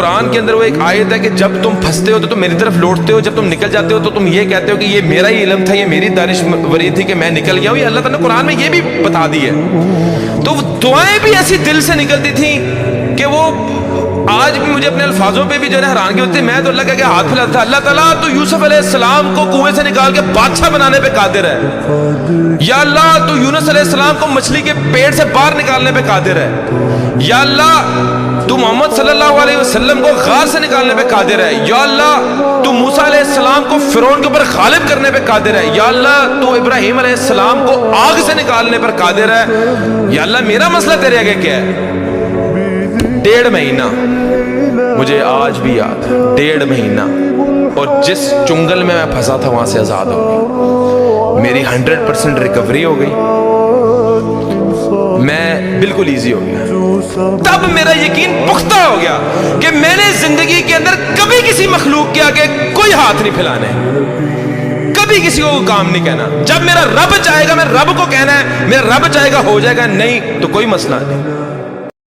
قرآن کے اندر وہ ایک آیت ہے کہ جب تم پھنستے ہو تو تم میری طرف لوٹتے ہو، جب تم نکل جاتے ہو تو تم یہ کہتے ہو کہ یہ میرا ہی علم تھا، یہ میری دانشوری تھی کہ میں نکل گیا ہوں. یہ اللہ تعالیٰ نے قرآن میں یہ بھی بتا دی ہے. تو وہ دعائیں بھی ایسی دل سے نکلتی تھیں کہ وہ آج بھی مجھے اپنے الفاظوں پہ بھی جو ہے حیران کی ہوتی ہے. میں تو اللہ کے ہاتھ پھیلاتا تھا. اللہ تعالیٰ تو یوسف علیہ السلام کو کنویں سے نکال کے بادشاہ بنانے پہ قادر ہے. یا اللہ تو یونس علیہ السلام کو مچھلی کے پیٹ سے باہر نکالنے پہ قادر ہے. یا اللہ تو محمد صلی اللہ علیہ وسلم کو غار سے نکالنے پہ قادر ہے. یا اللہ تو موسیٰ علیہ السلام کو فرعون کے اوپر غالب کرنے پہ قادر ہے. یا اللہ تو ابراہیم علیہ السلام کو آگ سے نکالنے پر قادر ہے. یا اللہ میرا مسئلہ تیرے آگے کیا ہے؟ 1.5 مہینہ مجھے آج بھی یاد ہے. 1.5 مہینہ اور جس چنگل میں پھنسا تھا وہاں سے آزاد ہو گئی. میری 100% ریکوری ہو گئی. میں بالکل ایزی ہو گیا. تب میرا یقین پختہ ہو گیا کہ میں نے زندگی کے اندر کبھی کسی مخلوق کے آگے کوئی ہاتھ نہیں پھیلانے، کبھی کسی کو کام نہیں کہنا. جب میرا رب چاہے گا میں رب کو کہنا ہے، میرا رب چاہے گا ہو جائے گا، نہیں تو کوئی مسئلہ نہیں.